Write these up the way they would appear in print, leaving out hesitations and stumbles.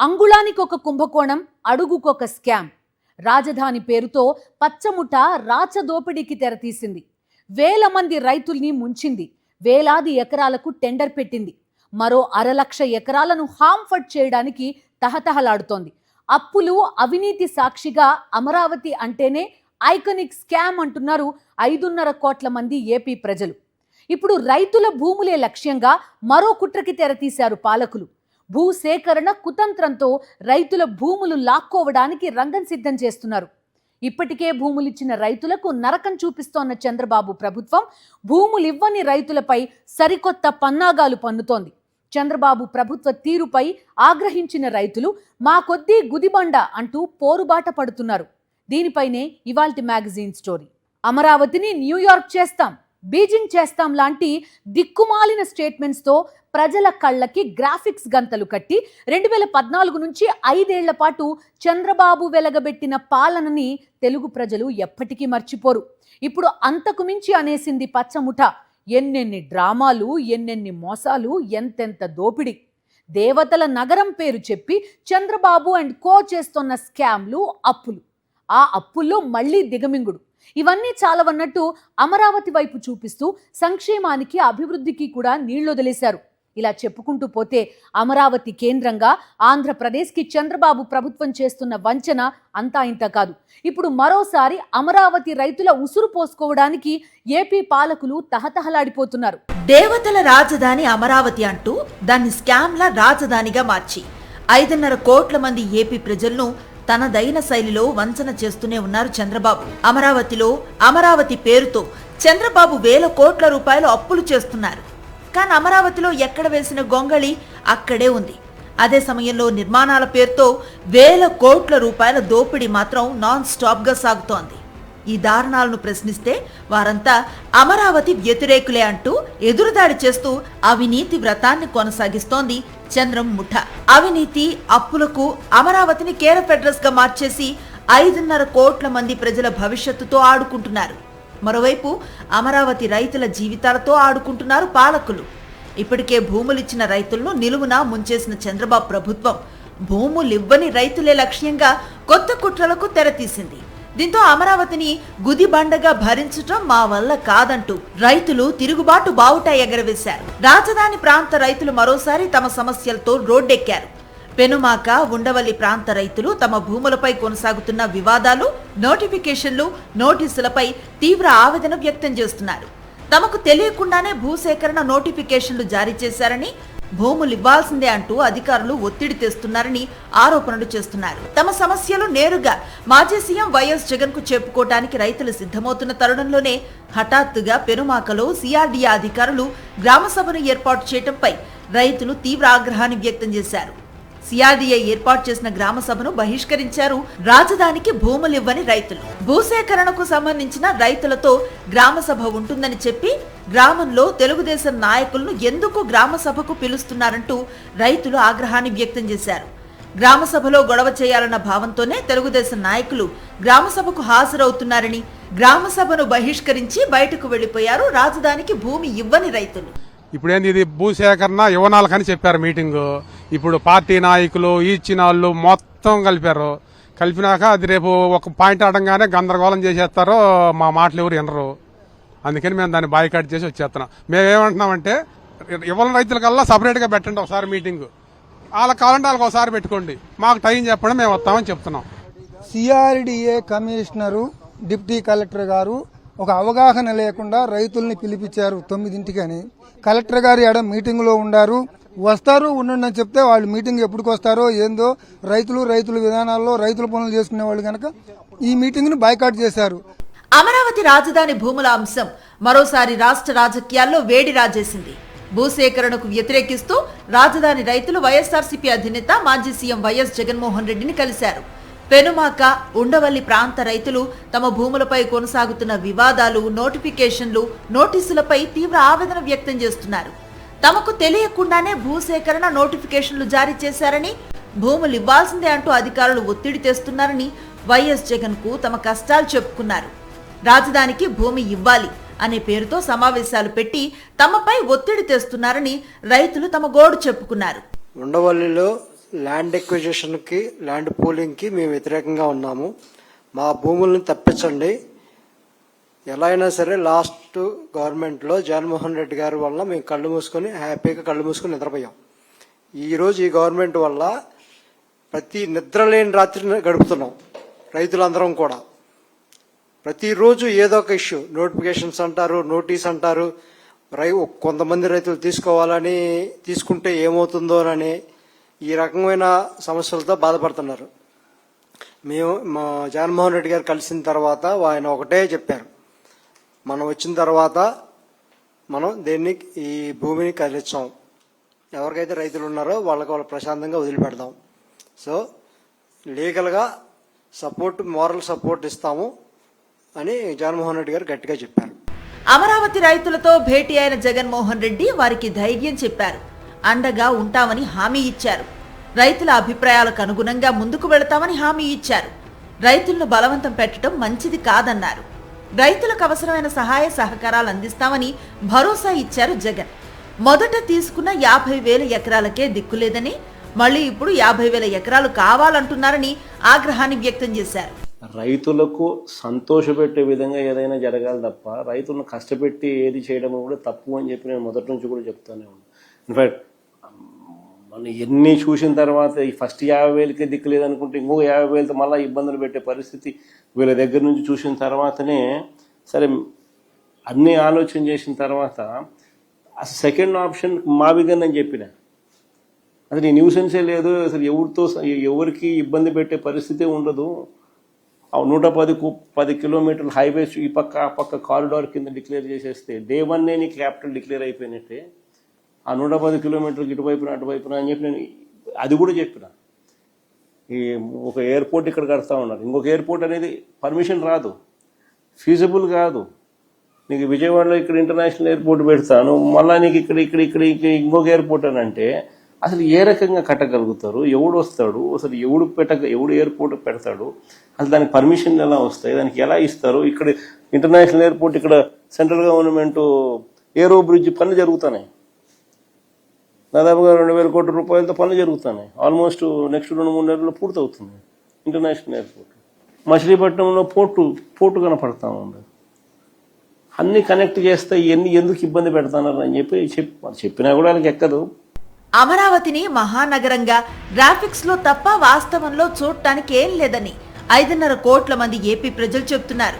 అంగుళానికి ఒక కుంభకోణం, అడుగుకొక స్కామ్. రాజధాని పేరుతో పచ్చముఠ రాచదోపిడీకి తెరతీసింది. వేల మంది రైతుల్ని ముంచింది. వేలాది ఎకరాలకు టెండర్ పెట్టింది. మరో 1,00,000 ఎకరాలను హాంఫర్ట్ చేయడానికి తహతహలాడుతోంది. అప్పులు, అవినీతి సాక్షిగా అమరావతి అంటేనే ఐకానిక్ స్కామ్ అంటున్నారు 5.5 కోట్ల మంది ఏపీ ప్రజలు. ఇప్పుడు రైతుల భూములే లక్ష్యంగా మరో కుట్రకి తెరతీశారు పాలకులు. భూసేకరణ కుతంత్రంతో రైతుల భూములు లాక్కోవడానికి రంగం సిద్ధం చేస్తున్నారు. ఇప్పటికే భూములిచ్చిన రైతులకు నరకం చూపిస్తోన్న చంద్రబాబు ప్రభుత్వం భూములివ్వని రైతులపై సరికొత్త పన్నాగాలు పన్నుతోంది. చంద్రబాబు ప్రభుత్వ తీరుపై ఆగ్రహించిన రైతులు మా కొద్దీ గుదిబండ అంటూ పోరుబాట పడుతున్నారు. దీనిపైనే ఇవాల్టి మ్యాగజైన్ స్టోరీ. అమరావతిని న్యూయార్క్ చేస్తాం, బీజింగ్ చేస్తాం లాంటి దిక్కుమాలిన స్టేట్మెంట్స్తో ప్రజల కళ్ళకి గ్రాఫిక్స్ గంతలు కట్టి 2014 నుంచి 5 ఏళ్ల పాటు చంద్రబాబు వెలగబెట్టిన పాలనని తెలుగు ప్రజలు ఎప్పటికీ మర్చిపోరు. ఇప్పుడు అంతకు మించి అనేసింది పచ్చముఠ. ఎన్నెన్ని డ్రామాలు, ఎన్నెన్ని మోసాలు, ఎంతెంత దోపిడి. దేవతల నగరం పేరు చెప్పి చంద్రబాబు అండ్ కో చేస్తున్న స్కామ్లు, అప్పులు. ఆ అప్పుల్లో మళ్లీ దిగమింగుడు. ఇవన్నీ చాలవన్నట్టు అమరావతి వైపు చూపిస్తూ సంక్షేమానికి, అభివృద్ధికి కూడా నీళ్లొదిలేశారు. ఇలా చెప్పుకుంటూ పోతే అమరావతి కేంద్రంగా ఆంధ్రప్రదేశ్కి చంద్రబాబు ప్రభుత్వం చేస్తున్న వంచన అంతా ఇంత కాదు. ఇప్పుడు మరోసారి అమరావతి రైతుల ఉసురు పోసుకోవడానికి ఏపీ పాలకులు తహతహలాడిపోతున్నారు. దేవతల రాజధాని అమరావతి అంటూ దాన్ని స్కామ్ల రాజధానిగా మార్చి 5.5 కోట్ల మంది ఏపీ ప్రజలను తనదైన శైలిలో వంచన చేస్తూనే ఉన్నారు చంద్రబాబు. అమరావతి పేరుతో చంద్రబాబు వేల కోట్ల రూపాయలు అప్పులు చేస్తున్నారు. కానీ అమరావతిలో ఎక్కడ వేసిన గొంగళి అక్కడే ఉంది. అదే సమయంలో నిర్మాణాల పేరుతో వేల కోట్ల రూపాయల దోపిడీ మాత్రం నాన్ స్టాప్ గా సాగుతోంది. ఈ దారుణాలను ప్రశ్నిస్తే వారంతా అమరావతి వ్యతిరేకులే అంటూ ఎదురుదాడి చేస్తూ అవినీతి వ్రతాన్ని కొనసాగిస్తోంది చంద్రం ముఠ. అవినీతి, అప్పులకు అమరావతిని కేర్ అడ్రస్ గా మార్చేసి 5.5 కోట్ల మంది ప్రజల భవిష్యత్తుతో ఆడుకుంటున్నారు. మరోవైపు అమరావతి రైతుల జీవితాలతో ఆడుకుంటున్నారు పాలకులు. ఇప్పటికే భూములిచ్చిన రైతులను నిలువునా ముంచేసిన చంద్రబాబు ప్రభుత్వం భూములివ్వని రైతులే లక్ష్యంగా కొత్త కుట్రలకు తెరతీసింది. దీంతో అమరావతిని గుదిబండగా భరించటం మా వల్ల కాదంటూ రైతులు తిరుగుబాటు బావుట ఎగరవేశారు. రాజధాని ప్రాంత రైతులు మరోసారి తమ సమస్యలతో రోడ్డెక్కారు. పెనుమాక, ఉండవల్లి ప్రాంత రైతులు తమ భూములపై కొనసాగుతున్న వివాదాలు, నోటిఫికేషన్లు, నోటీసులపై తీవ్ర ఆవేదన వ్యక్తం చేస్తున్నారు. తమకు తెలియకుండానే భూసేకరణ నోటిఫికేషన్లు జారీ చేశారని, భూములు ఇవ్వాల్సిందే అంటూ అధికారులు ఒత్తిడి తెస్తున్నారని ఆరోపణలు చేస్తున్నారు. తమ సమస్యలు నేరుగా మాజీ సీఎం వైఎస్ జగన్ కు చెప్పుకోవటానికి రైతులు సిద్ధమవుతున్న తరుణంలోనే హఠాత్తుగా పెనుమాకలో సిఆర్డీఏ అధికారులు గ్రామసభను ఏర్పాటు చేయడంపై రైతులు తీవ్ర ఆగ్రహాన్ని వ్యక్తం చేశారు. సిఆర్డీఏ ఏర్పాటు చేసిన గ్రామ సభను బహిష్కరించారు రాజధానికి భూములివ్వని రైతులు. భూసేకరణకు సంబంధించిన రైతులతో గ్రామ సభ ఉంటుందని చెప్పి గ్రామంలో తెలుగుదేశం నాయకులను ఎందుకు గ్రామ సభకు పిలుస్తున్నారంటూ రైతులు ఆగ్రహాన్ని వ్యక్తం చేశారు. గ్రామ సభలో గొడవ చేయాలన్న భావంతోనే తెలుగుదేశం నాయకులు గ్రామ సభకు హాజరవుతున్నారని, గ్రామ సభను బహిష్కరించి బయటకు వెళ్లిపోయారు రాజధానికి భూమి ఇవ్వని రైతులు. ఇప్పుడు ఏంది, ఇది భూసేకరణ యువనాలకని చెప్పారు మీటింగు. ఇప్పుడు పార్టీ నాయకులు, ఇచ్చిన వాళ్ళు మొత్తం కలిపినాక అది రేపు ఒక పాయింట్ ఆడంగానే గందరగోళం చేసేస్తారో మా మాటలు ఎవరు వినరు. అందుకని మేము దాన్ని బాయ్కాట్ చేసి వచ్చేస్తున్నాం. మేమేమంటున్నామంటే యువన రైతులకల్లా సపరేట్గా పెట్టండి ఒకసారి మీటింగు. వాళ్ళకి కావాలంటే వాళ్ళకి ఒకసారి పెట్టుకోండి, మాకు టైం చెప్పండి, మేము వస్తామని చెప్తున్నాం. సిఆర్డీఏ కమిషనరు, డిప్యూటీ కలెక్టర్ గారు ఒక అవగాహన లేకుండా రైతుల్ని పిలిపించారు 9ంటికని. కలెక్టర్ గారు ఆడ మీటింగ్లో ఉండారు. వస్తారు, ఉండండి అని చెప్తే వాళ్ళు మీటింగ్ ఎప్పటికి వస్తారో ఏందో, రైతుల విధానాల్లో రైతుల పనులు చేసుకునే వాళ్ళు కనుక ఈ మీటింగ్ ను బాయ్కాట్ చేశారు. అమరావతి రాజధాని భూముల అంశం మరోసారి రాష్ట్ర రాజకీయాల్లో వేడి రాజేసింది. భూసేకరణకు వ్యతిరేకిస్తూ రాజధాని రైతులు వైఎస్ఆర్సీపీ అధినేత మాజీ సీఎం వైఎస్ జగన్మోహన్ రెడ్డిని కలిశారు. పెనుమాక, ఉండవల్లి ప్రాంత రైతులు తమ భూములపై కొనసాగుతున్న వివాదాలు, నోటిఫికేషన్లు, నోటీసులపై తీవ్ర ఆవేదన వ్యక్తం చేస్తున్నారు. తమకు తెలియకుండానే భూసేకరణ నోటిఫికేషన్లు జారీ చేశారని, భూములు ఇవ్వాల్సిందే అంటూ అధికారులు ఒత్తిడి తెస్తున్నారని వైఎస్ జగన్ కు తమ కష్టాలు చెప్పుకున్నారు. రాజధానికి భూమి ఇవ్వాలి అనే పేరుతో సమావేశాలు పెట్టి తమపై ఒత్తిడి తెస్తున్నారని రైతులు తమ గోడు చెప్పుకున్నారు. ఉండవల్లిలో ల్యాండ్ ఎక్విజిషన్కి, ల్యాండ్ పూలింగ్కి మేము వ్యతిరేకంగా ఉన్నాము. మా భూములను తప్పించండి. ఎలా అయినా సరే లాస్ట్ గవర్నమెంట్లో జగన్మోహన్ రెడ్డి గారి వల్ల మేము హ్యాపీగా కళ్ళు మూసుకొని నిద్రపోయాం. ఈరోజు ఈ గవర్నమెంట్ వల్ల ప్రతి నిద్రలేని రాత్రి గడుపుతున్నాం. రైతులందరం కూడా ప్రతిరోజు ఏదో ఒక ఇష్యూ, నోటిఫికేషన్స్ అంటారు, నోటీస్ అంటారు. కొంతమంది రైతులు తీసుకుంటే ఏమవుతుందోనని ఈ రకమైన సమస్యలతో బాధపడుతున్నారు. మా జగన్మోహన్ రెడ్డి గారు కలిసిన తర్వాత ఆయన ఒకటే చెప్పారు, మనం వచ్చిన తర్వాత మనం ఈ భూమిని కదిలించాం, ఎవరికైతే రైతులు ఉన్నారో వాళ్ళ ప్రశాంతంగా వదిలిపెడదాం. సో లీగల్గా మోరల్ సపోర్ట్ ఇస్తాము అని జగన్మోహన్ రెడ్డి గారు గట్టిగా చెప్పారు. అమరావతి రైతులతో భేటీ అయిన జగన్మోహన్ రెడ్డి వారికి ధైర్యం చెప్పారు, అండగా ఉంటామని హామీ ఇచ్చారు. రైతుల అభిప్రాయాలకు అనుగుణంగా ముందుకు వెళతామని హామీ ఇచ్చారు. రైతులను బలవంతం పెట్టడం మంచిది కాదన్నారు. రైతులకు అవసరమైన సహాయ సహకారాలు అందిస్తామని భరోసా ఇచ్చారు జగన్. మొదట తీసుకున్న 50,000 ఎకరాలకే దిక్కులేదని, మళ్లీ ఇప్పుడు 50,000 ఎకరాలు కావాలంటున్నారని ఆగ్రహాన్ని వ్యక్తం చేశారు. రైతులకు సంతోషపెట్టే విధంగా ఏదైనా జరగాలి తప్ప రైతులను కష్టపెట్టి ఏది చేయడం కూడా తప్పు అని చెప్పి నేను మొదటి నుంచి కూడా చెప్తానే ఉన్నాను. ఇన్ఫాక్ట్ మనం ఎన్ని చూసిన తర్వాత ఈ ఫస్ట్ 50,000కే దిక్కు లేదనుకుంటే ఇంకొక 50,000తో మళ్ళీ ఇబ్బందులు పెట్టే పరిస్థితి వీళ్ళ దగ్గర నుంచి చూసిన తర్వాతనే సరే అన్నీ ఆలోచన చేసిన తర్వాత అసలు సెకండ్ ఆప్షన్ మావిగన్ అని చెప్పిన. అసలు ఈ న్యూసెన్సే లేదు, అసలు ఎవరికి ఇబ్బంది పెట్టే పరిస్థితే ఉండదు. 110 కిలోమీటర్ల హైవేస్ ఈ పక్క ఆ పక్క కారిడార్ కింద డిక్లేర్ చేసేస్తే డే 1 నీ క్యాపిటల్ డిక్లేర్ అయిపోయినట్టే. ఆ 110 కిలోమీటర్లకు ఇటువైపున అటువైపున అని చెప్పి నేను అది కూడా చెప్పిన. ఈ ఒక ఎయిర్పోర్ట్ ఇక్కడ కడతా ఉన్నారు, ఇంకొక ఎయిర్పోర్ట్ అనేది పర్మిషన్ రాదు, ఫీజిబుల్ కాదు. నీకు విజయవాడలో ఇక్కడ ఇంటర్నేషనల్ ఎయిర్పోర్ట్ పెడతాను, మళ్ళీ నీకు ఇక్కడ ఇంకొక ఎయిర్పోర్ట్ అని అంటే అసలు ఏ రకంగా కట్టగలుగుతారు? ఎవడు వస్తాడు? అసలు ఎవడు ఎయిర్పోర్ట్ పెడతాడు? అసలు దానికి పర్మిషన్ ఎలా వస్తాయి? దానికి ఎలా ఇస్తారు? ఇక్కడ ఇంటర్నేషనల్ ఎయిర్పోర్ట్, ఇక్కడ సెంట్రల్ గవర్నమెంట్ ఏరో బ్రిడ్జ్ పనులు జరుగుతున్నాయి. దాదాపుగా 2,000 కోట్ల రూపాయలతో పనులు జరుగుతున్నాయి. ఆల్మోస్ట్ నెక్స్ట్ 2-3 నెలల్లో పూర్తవుతుంది ఇంటర్నేషనల్ ఎయిర్పోర్ట్. మచిలీపట్నంలో పోర్టు కనపడతా ఉంది. అన్ని కనెక్ట్ చేస్తే ఎందుకు ఇబ్బంది పెడతానని చెప్పి చెప్పినా కూడా వాళ్ళకి ఎక్కదు. అమరావతిని మహానగరంగా గ్రాఫిక్స్ లో తప్ప వాస్తవంలో చూడటానికి ఏం లేదని 5.5 కోట్ల మంది ఏపీ ప్రజలు చెబుతున్నారు.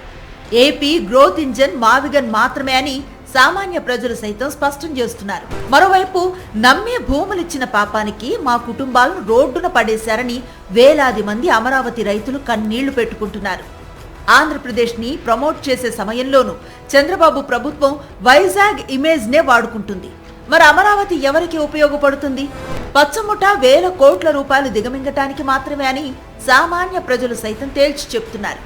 ఏపీ గ్రోత్ ఇంజన్ మావిగన్ మాత్రమే అని సామాన్య ప్రజలు సైతం స్పష్టం చేస్తున్నారు. మరోవైపు నమ్మే భూములిచ్చిన పాపానికి మా కుటుంబాలను రోడ్డున పడేశారని వేలాది మంది అమరావతి రైతులు కన్నీళ్లు పెట్టుకుంటున్నారు. ఆంధ్రప్రదేశ్ ని ప్రమోట్ చేసే సమయంలోనూ చంద్రబాబు ప్రభుత్వం వైజాగ్ ఇమేజ్ నే వాడుకుంటుంది. మరి అమరావతి ఎవరికి ఉపయోగపడుతుంది? పచ్చముఠ 1,000 కోట్ల రూపాయలు దిగమింగటానికి మాత్రమే అని సామాన్య ప్రజలు సైతం తేల్చి చెప్తున్నారు.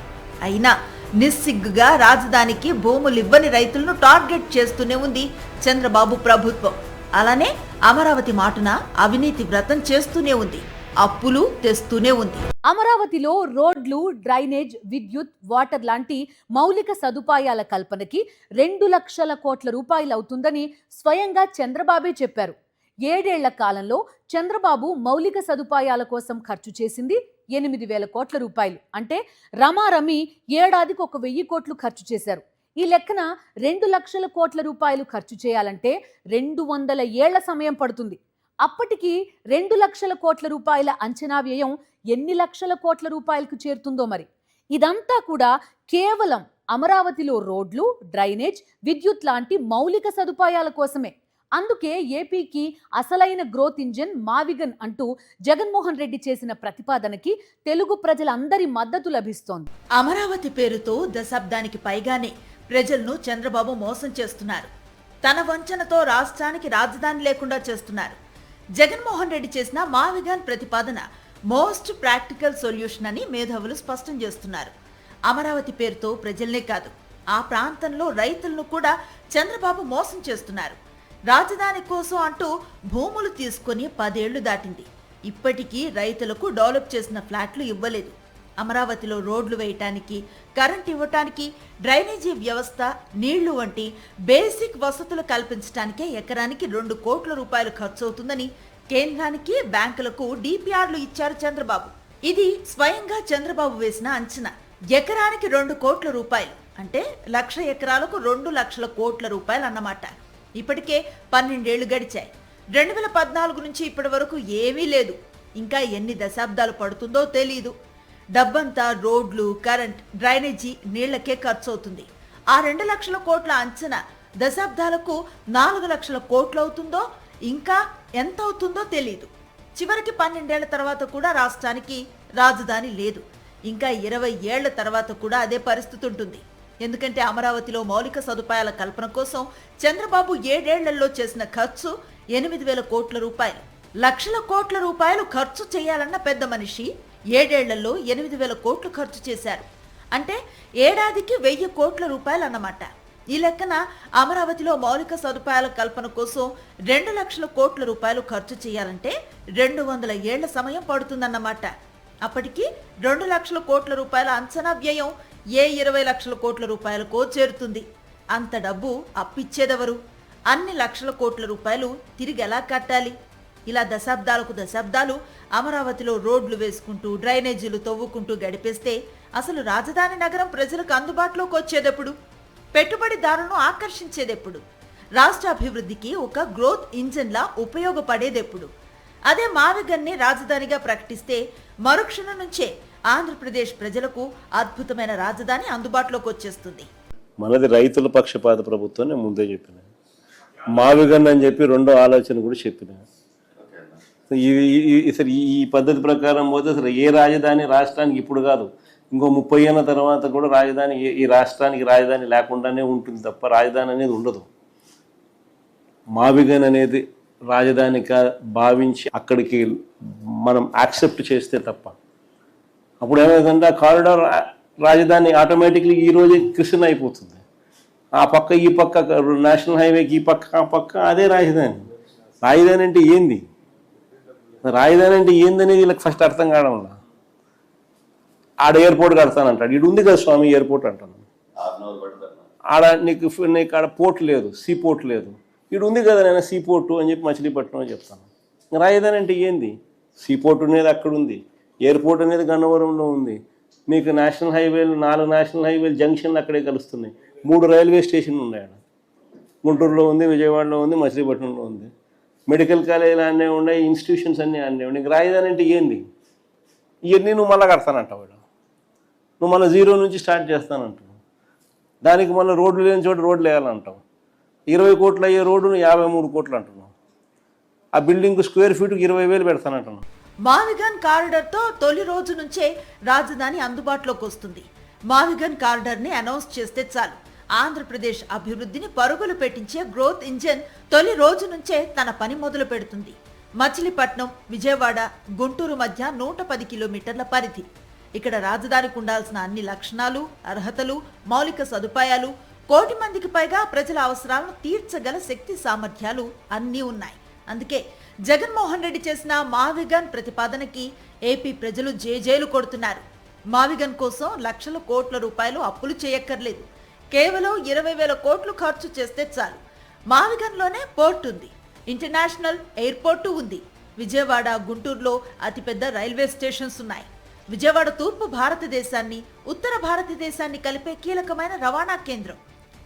అయినా నిస్సిగ్గుగా రాజధానికి భూములివ్వని రైతులను టార్గెట్ చేస్తూనే ఉంది చంద్రబాబు ప్రభుత్వం. అలానే అమరావతి మాటున అవినీతి వ్రతం చేస్తూనే ఉంది, అప్పులు తెస్తూనే ఉంది. అమరావతిలో రోడ్లు, డ్రైనేజ్, విద్యుత్, వాటర్ లాంటి మౌలిక సదుపాయాల కల్పనకి 2 లక్షల కోట్ల రూపాయలు అవుతుందని స్వయంగా చంద్రబాబే చెప్పారు. 7 ఏళ్ల కాలంలో చంద్రబాబు మౌలిక సదుపాయాల కోసం ఖర్చు చేసింది 8,000 కోట్ల రూపాయలు. అంటే రమారమి ఏడాదికి 1,000 కోట్లు ఖర్చు చేశారు. ఈ లెక్కన 2 లక్షల కోట్ల రూపాయలు ఖర్చు చేయాలంటే 200 ఏళ్ల సమయం పడుతుంది. అప్పటికి 2 లక్షల కోట్ల రూపాయల అంచనా వ్యయం ఎన్ని లక్షల కోట్ల రూపాయలకు చేరుతుందో మరి. ఇదంతా కూడా కేవలం అమరావతిలో రోడ్లు, డ్రైనేజ్, విద్యుత్ లాంటి మౌలిక సదుపాయాల కోసమే. అందుకే ఏపీకి అసలైన గ్రోత్ ఇంజిన్ మావిగన్ అంటూ జగన్మోహన్ రెడ్డి చేసిన ప్రతిపాదనకి తెలుగు ప్రజలందరి మద్దతు లభిస్తోంది. అమరావతి పేరుతో దశాబ్దానికి పైగానే ప్రజలను చంద్రబాబు మోసం చేస్తున్నారు. తన వంచనతో రాష్ట్రానికి రాజధాని లేకుండా చేస్తున్నారు. జగన్మోహన్ రెడ్డి చేసిన మావిగన్ ప్రతిపాదన మోస్ట్ ప్రాక్టికల్ సొల్యూషన్ అని మేధావులు స్పష్టం చేస్తున్నారు. అమరావతి పేరుతో ప్రజల్నే కాదు, ఆ ప్రాంతంలో రైతులను కూడా చంద్రబాబు మోసం చేస్తున్నారు. రాజధాని కోసం అంటూ భూములు తీసుకొని 10 ఏళ్లు దాటింది. ఇప్పటికీ రైతులకు డెవలప్ చేసిన ఫ్లాట్లు ఇవ్వలేదు. అమరావతిలో రోడ్లు వేయటానికి, కరెంట్ ఇవ్వటానికి, డ్రైనేజీ వ్యవస్థ, నీళ్లు వంటి బేసిక్ వసతులు కల్పించడానికే ఎకరానికి 2 కోట్ల రూపాయలు ఖర్చు అవుతుందని కేంద్రానికి బ్యాంకులకు డిపిఆర్లు ఇచ్చారు చంద్రబాబు. ఇది స్వయంగా చంద్రబాబు వేసిన అంచనా. ఎకరానికి 2 కోట్ల రూపాయలు అంటే 1,00,000 ఎకరాలకు 2 లక్షల కోట్ల రూపాయలు అన్నమాట. ఇప్పటికే 12 ఏళ్లు గడిచాయి. 2014 నుంచి ఇప్పటి వరకు ఏమీ లేదు. ఇంకా ఎన్ని దశాబ్దాలు పడుతుందో తెలీదు. డబ్బంతా రోడ్లు, కరెంట్, డ్రైనేజీ, నీళ్లకే ఖర్చు అవుతుంది. ఆ 2 లక్షల కోట్ల అంచనా దశాబ్దాలకు 4 లక్షల కోట్లు అవుతుందో, ఇంకా ఎంత అవుతుందో తెలీదు. చివరికి 12 ఏళ్ల తర్వాత కూడా రాష్ట్రానికి రాజధాని లేదు. ఇంకా 20 ఏళ్ల తర్వాత కూడా అదే పరిస్థితి ఉంటుంది. ఎందుకంటే అమరావతిలో మౌలిక సదుపాయాల కల్పన కోసం చంద్రబాబు 7 ఏళ్లలో చేసిన ఖర్చు 8,000 కోట్ల రూపాయలు. లక్షల కోట్ల రూపాయలు ఖర్చు చేయాలన్న పెద్ద మనిషి 7 ఏళ్లలో 8,000 కోట్లు ఖర్చు చేశారు. అంటే ఏడాదికి 1,000 కోట్ల రూపాయలు అన్నమాట. ఈ లెక్కన అమరావతిలో మౌలిక సదుపాయాల కల్పన కోసం 2 లక్షల కోట్ల రూపాయలు ఖర్చు చేయాలంటే 200 ఏళ్ల సమయం పడుతుందన్నమాట. అప్పటికి 2 లక్షల కోట్ల రూపాయల అంచనా వ్యయం 20 లక్షల కోట్ల రూపాయలకో చేరుతుంది. అంత డబ్బు అప్పిచ్చేదెవరు? అన్ని లక్షల కోట్ల రూపాయలు తిరిగి ఎలా కట్టాలి? ఇలా దశాబ్దాలకు దశాబ్దాలు అమరావతిలో రోడ్లు వేసుకుంటూ, డ్రైనేజీలు తవ్వుకుంటూ గడిపేస్తే అసలు రాజధాని నగరం ప్రజలకు అందుబాటులోకి వచ్చేదెప్పుడు? పెట్టుబడిదారులను ఆకర్షించేదెప్పుడు? రాష్ట్ర అభివృద్ధికి ఒక గ్రోత్ ఇంజిన్లా ఉపయోగపడేదెప్పుడు? అదే మావిగన్ని రాజధానిగా ప్రకటిస్తే మరుక్షణం నుంచే ఆంధ్రప్రదేశ్ ప్రజలకు అద్భుతమైన రాజధాని అందుబాటులోకి వచ్చేస్తుంది. మనది రైతుల పక్షపాత ప్రభుత్వం నేను ముందే చెప్పిన. మావిగన్ అని చెప్పి రెండో ఆలోచన కూడా చెప్పిన. అసలు ఈ పద్ధతి ప్రకారం పోతే అసలు ఏ రాజధాని రాష్ట్రానికి ఇప్పుడు కాదు, ఇంకో 30 ఏళ్ళ తర్వాత కూడా రాజధాని ఈ రాష్ట్రానికి రాజధాని లేకుండానే ఉంటుంది తప్ప రాజధాని అనేది ఉండదు. మావిగన్ అనేది రాజధానిగా భావించి అక్కడికి మనం యాక్సెప్ట్ చేస్తే తప్ప అప్పుడు ఏమైందంటే ఆ కారిడార్ రాజధాని ఆటోమేటిక్లీ ఈరోజే కృష్ణ అయిపోతుంది. ఆ పక్క ఈ పక్క నేషనల్ హైవేకి ఈ పక్క ఆ పక్క అదే రాజధాని. రాజధాని అంటే ఏంది? రాజధాని అంటే ఏందనేది వీళ్ళకి ఫస్ట్ అర్థం కావడం. ఆడ ఎయిర్పోర్ట్ కడతానంటాడు. ఇటు ఉంది కదా స్వామి ఎయిర్పోర్ట్ అంటాను. ఆడ నీకు ఆడ పోర్ట్ లేదు, సీ పోర్ట్ లేదు. ఇటు ఉంది కదా నేను సీ పోర్టు అని చెప్పి మచిలీపట్నం అని చెప్తాను. రాజధాని అంటే ఏంది? సీ పోర్ట్ అనేది అక్కడ ఉంది, ఎయిర్పోర్ట్ అనేది గన్నవరంలో ఉంది. నీకు నేషనల్ హైవేలు 4 నేషనల్ హైవేలు జంక్షన్లు అక్కడే కలుస్తున్నాయి. 3 రైల్వే స్టేషన్లు ఉన్నాయి. ఆడ గుంటూరులో ఉంది, విజయవాడలో ఉంది, మచిలీపట్నంలో ఉంది. మెడికల్ కాలేజీలు అన్నీ ఉన్నాయి, ఇన్స్టిట్యూషన్స్ అన్నీ ఉన్నాయి. నీకు రాజధాని అంటే ఏంది? ఇవన్నీ నువ్వు మళ్ళీ కడతానంటావు. నువ్వు మళ్ళీ 0 నుంచి స్టార్ట్ చేస్తానంటావు. దానికి మళ్ళీ రోడ్లు లేని చోట రోడ్లు వేయాలంటావు. 20 కోట్లు అయ్యే రోడ్డును 53 కోట్లు అంటున్నావు. ఆ బిల్డింగ్ స్క్వేర్ ఫీట్కి 20,000 పెడతానంటున్నావు. మావిగన్ కారిడార్తో తొలి రోజు నుంచే రాజధాని అందుబాటులోకి వస్తుంది. మావిగన్ కారిడార్ని అనౌన్స్ చేస్తే చాలు, ఆంధ్రప్రదేశ్ అభివృద్ధిని పరుగులు పెట్టించే గ్రోత్ ఇంజిన్ తొలి రోజు నుంచే తన పని మొదలు పెడుతుంది. మచిలీపట్నం, విజయవాడ, గుంటూరు మధ్య 110 కిలోమీటర్ల పరిధి. ఇక్కడ రాజధానికి ఉండాల్సిన అన్ని లక్షణాలు, అర్హతలు, మౌలిక సదుపాయాలు, 1 కోటి మందికి పైగా ప్రజల అవసరాలను తీర్చగల శక్తి సామర్థ్యాలు అన్నీ ఉన్నాయి. అందుకే జగన్మోహన్ రెడ్డి చేసిన మావిగన్ ప్రతిపాదనకి ఏపీ ప్రజలు జేజేలు కొడుతున్నారు. మావిగన్ కోసం లక్షల కోట్ల రూపాయలు అప్పులు చేయక్కర్లేదు. కేవలం 20,000 కోట్లు ఖర్చు చేస్తే చాలు. మావిగన్లోనే పోర్ట్ ఉంది, ఇంటర్నేషనల్ ఎయిర్పోర్టు ఉంది. విజయవాడ, గుంటూరులో అతిపెద్ద రైల్వే స్టేషన్స్ ఉన్నాయి. విజయవాడ తూర్పు భారతదేశాన్ని, ఉత్తర భారతదేశాన్ని కలిపే కీలకమైన రవాణా కేంద్రం,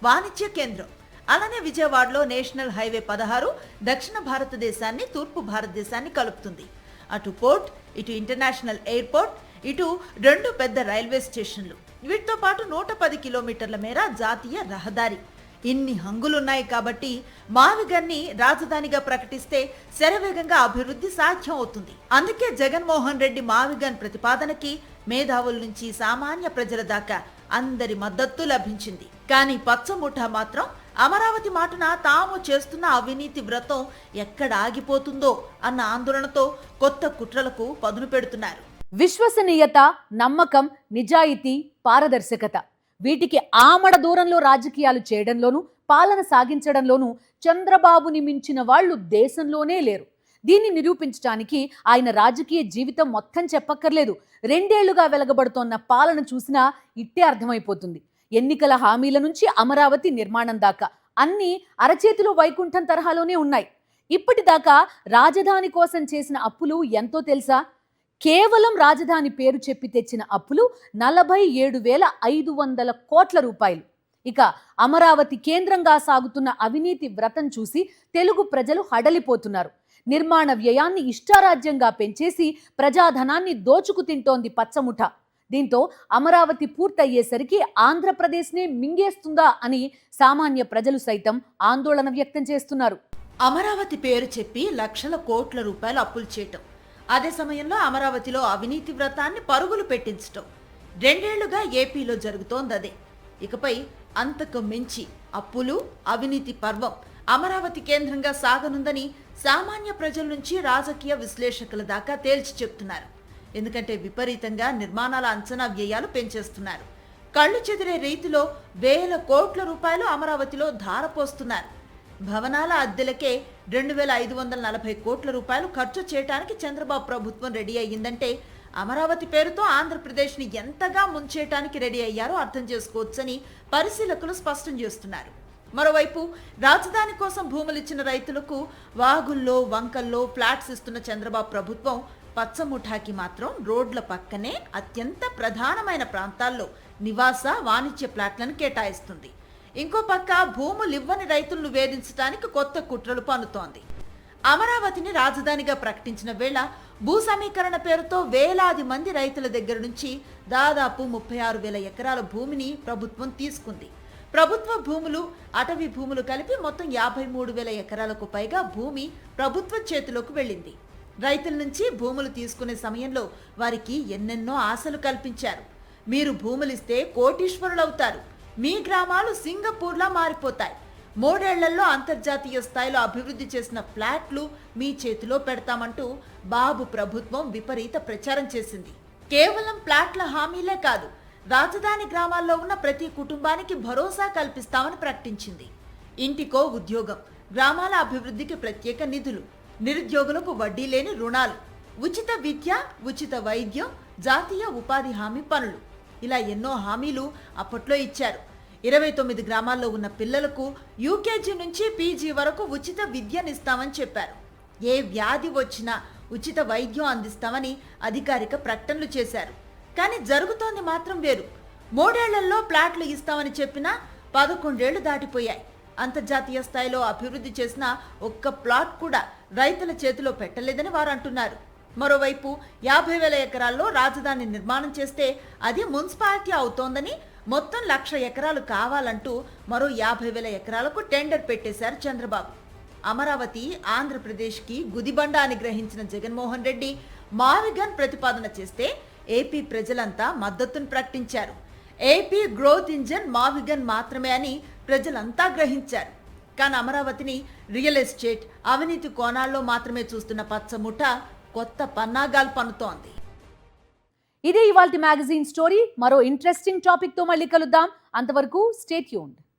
వాణిజ్య కేంద్రం. అలానే విజయవాడలో నేషనల్ హైవే 16 దక్షిణ భారతదేశాన్ని, తూర్పు భారతదేశాన్ని కలుపుతుంది. అటు పోర్ట్, ఇటు ఇంటర్నేషనల్ ఎయిర్పోర్ట్, ఇటు 2 పెద్ద రైల్వే స్టేషన్లు. వీటితో పాటు 110 కిలోమీటర్ల మేర జాతీయ రహదారి. ఇన్ని హంగులున్నాయి కాబట్టి మావిగన్ని రాజధానిగా ప్రకటిస్తే శరవేగంగా అభివృద్ధి సాధ్యం అవుతుంది. అందుకే జగన్మోహన్ రెడ్డి మావిగన్ ప్రతిపాదనకి మేధావుల నుంచి సామాన్య ప్రజల దాకా అందరి మద్దతు లభించింది. కానీ పచ్చముఠ మాత్రం అమరావతి మాటున తాము చేస్తున్న అవినీతి వ్రతం ఎక్కడ ఆగిపోతుందో అన్న ఆందోళనతో కొత్త కుట్రలకు పదును పెడుతున్నారు. విశ్వసనీయత, నమ్మకం, నిజాయితీ, పారదర్శకత వీటికి ఆమడ దూరంలో రాజకీయాలు చేయడంలోనూ, పాలన సాగించడంలోనూ చంద్రబాబుని మించిన వాళ్ళు దేశంలోనే లేరు. దీన్ని నిరూపించడానికి ఆయన రాజకీయ జీవితం మొత్తం చెప్పక్కర్లేదు. 2 ఏళ్లుగా వెలగబడుతోన్న పాలన చూసినా ఇట్టే అర్థమైపోతుంది. ఎన్నికల హామీల నుంచి అమరావతి నిర్మాణం దాకా అన్నీ అరచేతిలో వైకుంఠం తరహాలోనే ఉన్నాయి. ఇప్పటిదాకా రాజధాని కోసం చేసిన అప్పులు ఎంతో తెలుసా? కేవలం రాజధాని పేరు చెప్పి తెచ్చిన అప్పులు 47,500 కోట్ల రూపాయలు. ఇక అమరావతి కేంద్రంగా సాగుతున్న అవినీతి వ్రతం చూసి తెలుగు ప్రజలు హడలిపోతున్నారు. నిర్మాణ వ్యయాన్ని ఇష్టారాజ్యంగా పెంచేసి ప్రజాధనాన్ని దోచుకు తింటోంది పచ్చముఠ. దీంతో అమరావతి పూర్తయ్యేసరికి ఆంధ్రప్రదేశ్నే మింగేస్తుందా అని సామాన్య ప్రజలు సైతం ఆందోళన వ్యక్తం చేస్తున్నారు. అమరావతి పేరు చెప్పి లక్షల కోట్ల రూపాయలు అప్పులు చేయటం, అదే సమయంలో అమరావతిలో అవినీతి వ్రతాన్ని పరుగులు పెట్టించటం 2 ఏళ్లుగా ఏపీలో జరుగుతోంది అదే. ఇకపై అంతకు మించి అప్పులు, అవినీతి పర్వం అమరావతి కేంద్రంగా సాగనుందని సామాన్య ప్రజల నుంచి రాజకీయ విశ్లేషకుల దాకా తేల్చి చెప్తున్నారు. ఎందుకంటే విపరీతంగా నిర్మాణాల అంచనా వ్యయాలు పెంచేస్తున్నారు. కళ్ళు చెదిరే రీతిలో వేల కోట్ల రూపాయలు అమరావతిలో ధారపోస్తున్నారు. భవనాల అద్దెలకే 2,540 కోట్ల రూపాయలు ఖర్చు చేయడానికి చంద్రబాబు ప్రభుత్వం రెడీ అయ్యిందంటే అమరావతి పేరుతో ఆంధ్రప్రదేశ్ని ఎంతగా ముంచేయటానికి రెడీ అయ్యారో అర్థం చేసుకోవచ్చని పరిశీలకులు స్పష్టం చేస్తున్నారు. మరోవైపు రాజధాని కోసం భూములిచ్చిన రైతులకు వాగుల్లో, వంకల్లో ఫ్లాట్స్ ఇస్తున్న చంద్రబాబు ప్రభుత్వం పచ్చముఠాకి మాత్రం రోడ్ల పక్కనే అత్యంత ప్రధానమైన ప్రాంతాల్లో నివాస, వాణిజ్య ప్లాట్లను కేటాయిస్తుంది. ఇంకో పక్క భూములివ్వని రైతులను వేధించడానికి కొత్త కుట్రలు పన్నుతోంది. అమరావతిని రాజధానిగా ప్రకటించిన వేళ భూ సమీకరణ పేరుతో వేలాది మంది రైతుల దగ్గర నుంచి దాదాపు 36,000 ఎకరాల భూమిని ప్రభుత్వం తీసుకుంది. ప్రభుత్వ భూములు, అటవీ భూములు కలిపి మొత్తం 53,000 ఎకరాలకు పైగా భూమి ప్రభుత్వ చేతిలోకి వెళ్ళింది. రైతుల నుంచి భూములు తీసుకునే సమయంలో వారికి ఎన్నెన్నో ఆశలు కల్పించారు. మీరు భూములిస్తే కోటీశ్వరులవుతారు, మీ గ్రామాలు సింగపూర్లా మారిపోతాయి, 3 ఏళ్లలో అంతర్జాతీయ స్థాయిలో అభివృద్ధి చేసిన ఫ్లాట్లు మీ చేతిలో పెడతామంటూ బాబు ప్రభుత్వం విపరీత ప్రచారం చేసింది. కేవలం ఫ్లాట్ల హామీలే కాదు, రాజధాని గ్రామాల్లో ఉన్న ప్రతి కుటుంబానికి భరోసా కల్పిస్తామని ప్రకటించింది. ఇంటికో ఉద్యోగం, గ్రామాల అభివృద్ధికి ప్రత్యేక నిధులు, నిరుద్యోగులకు వడ్డీ లేని రుణాలు, ఉచిత విద్య, ఉచిత వైద్యం, జాతీయ ఉపాధి హామీ పనులు, ఇలా ఎన్నో హామీలు అప్పట్లో ఇచ్చారు. 29 గ్రామాల్లో ఉన్న పిల్లలకు యూకేజీ నుంచి పీజీ వరకు ఉచిత విద్యనిస్తామని చెప్పారు. ఏ వ్యాధి వచ్చినా ఉచిత వైద్యం అందిస్తామని అధికారిక ప్రకటనలు చేశారు. కానీ జరుగుతోంది మాత్రం వేరు. 3 ఏళ్లలో ప్లాట్లు ఇస్తామని చెప్పినా 11 ఏళ్లు దాటిపోయాయి. అంతర్జాతీయ స్థాయిలో అభివృద్ధి చేసిన ఒక్క ప్లాట్ కూడా రైతుల చేతిలో పెట్టలేదని వారు అంటున్నారు. మరోవైపు 50,000 ఎకరాల్లో రాజధాని నిర్మాణం చేస్తే అది మున్సిపాలిటీ అవుతోందని, మొత్తం 1,00,000 ఎకరాలు కావాలంటూ మరో 50,000 ఎకరాలకు టెండర్ పెట్టేశారు చంద్రబాబు. అమరావతి ఆంధ్రప్రదేశ్కి గుదిబండ అని గ్రహించిన జగన్మోహన్ రెడ్డి మావిగన్ ప్రతిపాదన చేస్తే ఏపీ ప్రజలంతా మద్దతును ప్రకటించారు. ఏపీ గ్రోత్ ఇంజన్ మావిగన్ మాత్రమే అని ప్రజలంతా గ్రహించారు. కానీ అమరావతిని రియల్ ఎస్టేట్, అవినీతి కోణాల్లో మాత్రమే చూస్తున్న పచ్చముఠ కొత్త పన్నాగాలు పన్నుతోంది. ఇదే ఇవాల్టి మ్యాగజైన్ స్టోరీ. మరో ఇంట్రెస్టింగ్ టాపిక్ తో మళ్ళీ కలుద్దాం. అంతవరకు స్టే ట్యూన్డ్.